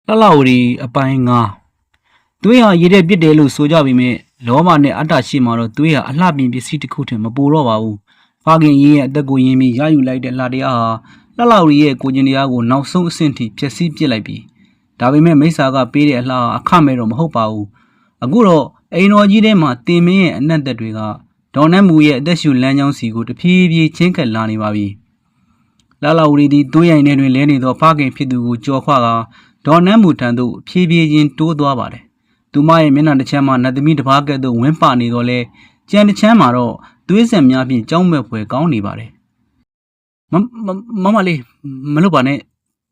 လှလှဝတီအပိုင်း9သွေးဟာရည်တဲ့ပြစ်တယ်လို့ဆိုကြပေမဲ့လောဘနဲ့အတ္တရှိမှတော့သွေးဟာအလှပြင်ပစ္စည်းတစ်ခုထင်မပူတော့ပါဘူးဖခင်ကြီးရဲ့အသက်ကိုယဉ်ပြီးရယူလိုက်တဲ့လှတရားဟာလှလှဝတီရဲ့ကိုကျင်တရားကိုနောက်ဆုံးအဆင့်ထိဖျက်ဆီးပစ်လိုက်ပြီဒါပေမဲ့မိစ္ဆာကပေးတဲ့အလှအခမဲ့တော့မဟုတ်ပါဘူးအခုတော့အိမ်တော်ကြီးထဲမှာတင်မင်းရဲ့အနက်သက်တွေကဒေါ်နတ်မူရဲ့အသက်ရှူလမ်းကြောင်းစီကိုတဖြည်းဖြည်းချင်းကပ်လာနေပါပြီလှလှဝတီသည်သွေးရိုင်ထဲတွင်လဲနေသောဖခင်ဖြစ်သူကိုကြော်ခွာကဒေါ်နန်းမူထံသို့ဖြည်းဖြည်းချင်းတိုးသွားပါတယ်။သူမရဲ့မျက်နှာတစ်ချမ်းမှာနတ်သမီးတစ်ပါးကဲ့သို့ဝင်းပါနေတော့လဲကြံတစ်ချမ်းမှာတော့သွေးဆက်များဖြင့်ကြောက်မဲ့ဖွယ်ကောင်းနေပါတယ်။မမလေးမလုပ်ပါနဲ့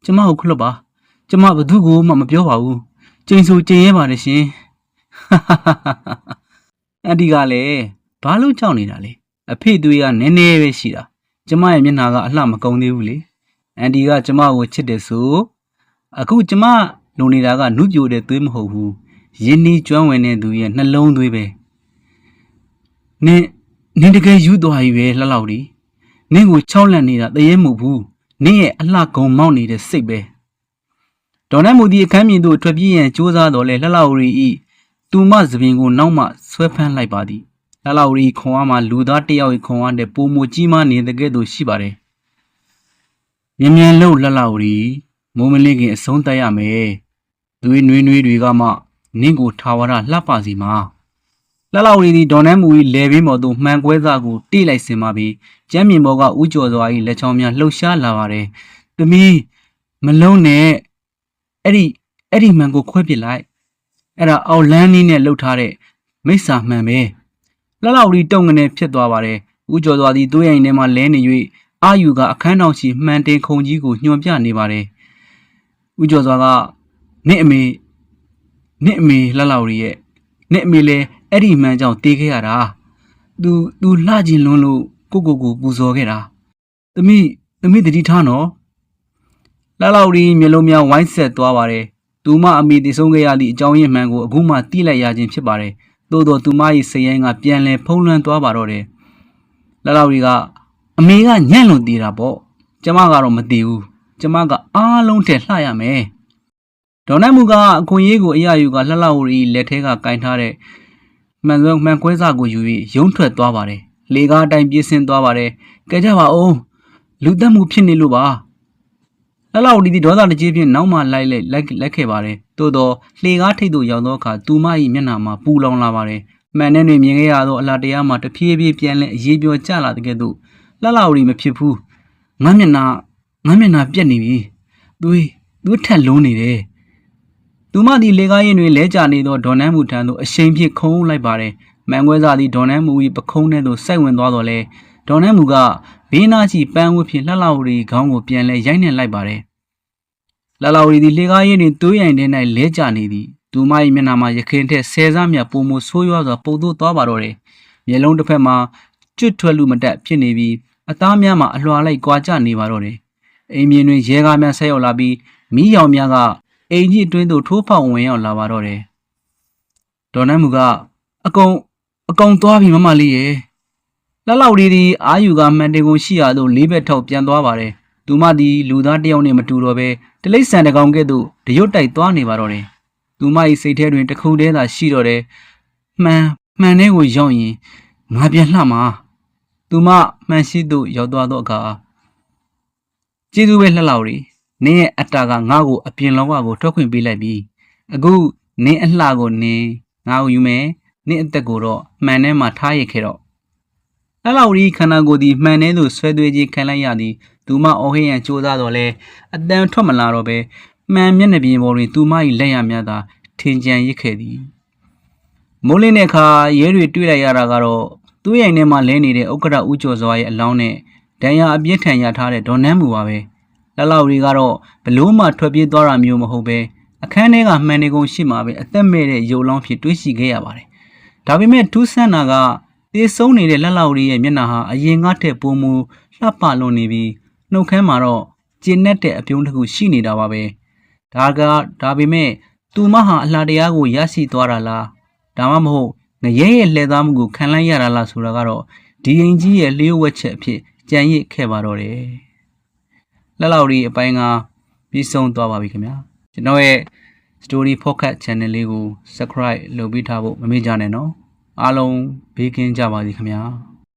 ကျမကိုခွလွတ်ပါကျမဘသူကိုမှမပြောပါဘူး။ကျိန်ဆိုကျိန်ရဲပါတယ်ရှင်။အန်တီကလည်းဘာလို့ကြောက်နေတာလဲ။အဖေသွေးကနည်းနည်းပဲရှိတာ။ကျမရဲ့မျက်နှာကအလှမကုန်သေးဘူးလေ။အန်တီကကျမကိုချစ်တယ်ဆိုအခုကျမလုံနေတာကနုပြိုတဲ့သွေးမဟုတ်ဘူးရင်းနှီးကျွမ်းဝင်တဲ့သူရဲ့နှလုံးသွေးပဲနင်းတကယ်ယူသွားပြီပဲလှလောက်ဒီနင်းကိုချောက်လန့်နေတာတရေမှုဘူးနင်းရဲ့အလှကုံမောက်နေတဲ့စိတ်ပဲဒေါ်နတ်မူဒီအခန်းမြင်သို့ထွက်ပြေးရန်ကြိုးစားတော်လဲလှလောက်ရီဤသူမသပင်ကိုနောက်မှဆွဲဖမ်းလိုက်ပါသည်လှလောက်ရီခွန်အားမှာလူသားတယောက်ရဲ့ခွန်အားနဲ့ပုံမကြီးမားနေတဲ့ကဲ့သို့ရှိပါတယ်မြင်လို့လှလောက်ရီမိုးမလင်းခင်အဆုံးတတ်ရမယ်။သွေးနွေးတွေကမှနင့်ကိုထာဝရလှပစီမှာလှလောက်ရီဒီဒေါ်နန်းမူ၏လေပင်ပေါ်သို့မှန်ကွဲစားကိုတိလိုက်စင်ပါပြီ။ကျမ်းမြင်ပေါ်ကဥကျော်စွာ၏လက်ချောင်းများလှုပ်ရှားလာပါတယ်။သမီးမလုံးနဲ့အဲ့ဒီမှန်ကိုခွဲပစ်လိုက်။အဲ့ဒါအောက်လန်းနည်းနဲ့လှုပ်ထားတဲ့မိစ္ဆာမှန်ပဲ။လှလောက်ရီတုံငနဲ့ဖြစ်သွားပါတယ်။ဥကျော်စွာသည်သွေးရိုင်ထဲမှလဲနေ၍အာယူကအခန်းတော်ရှိမှန်တင်ခုံကြီးကိုညွှန်ပြနေပါတယ်။ဦးကျော်စွာကနင့်အမေလှလောက်ရီရဲ့နင့်အမေလည်းအဲ့ဒီမှန်ကြောင့်တေးခဲ့ရတာသူလှကျင်လွန်းလို့ကိုပူဇော်ခဲ့တာသမီးတတိထားနော်လှလောက်ရီမျက်လုံးများဝိုင်းဆက်သွားပါတယ်သူမအမေတည်ဆုံးခဲ့ရသည့်အကြောင်းရင်းမှန်ကိုအခုမှသိလိုက်ရခြင်းဖြစ်ပါတယ်သို့တော်သူမ၏စိတ်ရင်းကပြန်လည်ဖုံးလွှမ်းသွားပါတော့တယ်လှလောက်ရီကအမေကညံ့လွန်သေးတာပေါ့ကျမကတော့မသိဘူးကျမကအားလုံးထက်လှရမယ်ဒေါ်နတ်မူကအခွင့်အရေးကိုအရယူကလှလှဝရီလက်ထဲကကင်ထားတဲ့မှန်ကွဲစာကိုယူ၍ရုံးထွက်သွားပါတယ်လေကားအတိုင်းပြေးဆင်းသွားပါတယ်ကဲကြပါဦးလူသက်မှုဖြစ်နေလို့ပါလှလှဝရီဒီဒေါသတကြီးဖြင့်နောက်မှလိုက်ခဲ့ပါတယ်သို့တော့လှေကားထိပ်သို့ရောက်သောအခါသူမ၏မျက်နှာမှာပူလောင်လာပါတယ်မှန်တဲ့တွင်မြင်ခဲ့ရသောအလားတရားမှာတဖြည်းဖြည်းပြန်လဲအရေးပြောကျလာတဲ့ကဲ့သို့လှလှဝရီမဖြစ်ဘူးငါမျက်နှာပြက်နေပြီသွေးထက်လုံးနေတယ်သူမသည်လေကားရင်တွင်လဲကျနေသောဒေါ်နန်းမူထံသို့အရှိန်ဖြင့်ခုံလိုက်ပါတယ်မှန်ကွဲစားသည်ဒေါ်နန်းမူ၏ပခုံးထဲသို့စိုက်ဝင်သွားတော့လဲဒေါ်နန်းမူကဘေးနားရှိပန်းဝတ်ဖြင့်လှလှဝရီခေါင်းကိုပြန်လဲရိုက်နှက်လိုက်ပါတယ်လှလှဝရီသည်လေကားရင်တွင်သွေးရိုင်ထဲ၌လဲကျနေသည်သူမ၏မျက်နှာမှာရခင်ထက်ဆယ်စားမြပုံမဆိုးရွားစွာပုတ်သို့သွားပါတော့တယ်မျက်လုံးတစ်ဖက်မှာကျွတ်ထွက်လူမတက်ဖြစ်နေပြီးအသားများမှာအလွှာလိုက်ကွာကျနေပါတော့တယ်အိမ်မြင်တွင်ရဲကားများဆက်ရောက်လာပြီးမီးရောင်များကအိမ်ကြီးအတွင်းသို့ထိုးဖောက်ဝင်ရောက်လာပါတော့တယ်ဒေါ်နန်းမူကအကုန်သွားပြီမမလေးရဲ့လှလောက်ရီသည်အာယူကမှန်တင်ကုန်ရှိရာသို့လေးဘက်ထောက်ပြန်သွားပါတယ်သူမသည်လူသားတစ်ယောက်နှင့်မတူတော့ဘဲတလိษံတကောင်ကဲ့သို့တရွတ်တိုက်သွားနေပါတော့တယ်သူမ၏စိတ်ထဲတွင်တစ်ခုတည်းသာရှိတော့တယ်မှန်ထဲကိုရောက်ရင်ငါပြန်လှမှာသူမမှန်ရှိသို့ရောက်သွားသောအခါကျေးဇူးပဲလှလောက်ရီနင်းရဲ့အတ္တကငါ့ကိုအပြင်လောကကိုထွက်ခွင့်ပေးလိုက်ပြီအခုနင်းအလှကိုနင်းငါ့ကိုယူမယ်နင်းအသက်ကိုတော့မှန်ထဲမှာထားရခဲ့တော့လှလောက်ရီခန္ဓာကိုယ်သည်မှန်ထဲသို့ဆွဲသွေးခြင်းခံလိုက်ရသည်သူမအော်ဟစ်ရန်ကြိုးစားတော့လဲအတန်ထွက်မလာတော့ပဲမှန်မျက်နှာပြင်ပေါ်တွင်သူမ၏လက်ရများသာထင်ကြံရစ်ခဲ့သည်မိုးလင်းတဲ့အခါရဲတွေတွေ့လိုက်ရတာကတော့သူ့ရိုင်ထဲမှာလဲနေတဲ့ဥက္ကဋ္ဌဦးကျော်စွာရဲ့အလောင်းနဲ့ဒဏ်ရာအပြင်းထန်ရထားတဲ့ဒေါ်နန်းမူပါပဲလှလောက်ရီကတော့ဘလို့မှထွက်ပြေးသွားတာမျိုးမဟုတ်ပဲအခန်းထဲကမှန်နေကုန်ရှိမှာပဲအသက်မဲ့တဲ့ရုပ်လောင်းဖြစ်တွေးရှိခဲ့ရပါတယ်။ဒါပေမဲ့ထူးဆန်းတာကသေဆုံးနေတဲ့လှလောက်ရီရဲ့မျက်နှာဟာအရင်ကထက်ပိုမိုလှပလွန်နေပြီးနှုတ်ခမ်းမှာတော့ကျဉ်နဲ့တဲ့အပြုံးတစ်ခုရှိနေတာပါပဲ။ဒါပေမဲ့သူမဟာအလှတရားကိုရရှိသွားတာလားဒါမှမဟုတ်ငရဲရဲ့လှည့်သားမှုကိုခံလိုက်ရတာလားဆိုတာကတော့ဒီရင်ကြီးရဲ့လျှို့ဝှက်ချက်အဖြစ်ကြံရစ်ခဲ့ပါတော့တယ်။လှလောက်ရီအပိုင်းကပြီးဆုံးသွားပါပြီခင်ဗျာကျွန်တော်ရဲ့ Story Podcast Channel လေးကို Subscribe လုပ်ပေးထားဖို့မမေ့ကြနဲ့နော်အားလုံးဘေးကင်းကြပါစေခင်ဗျာ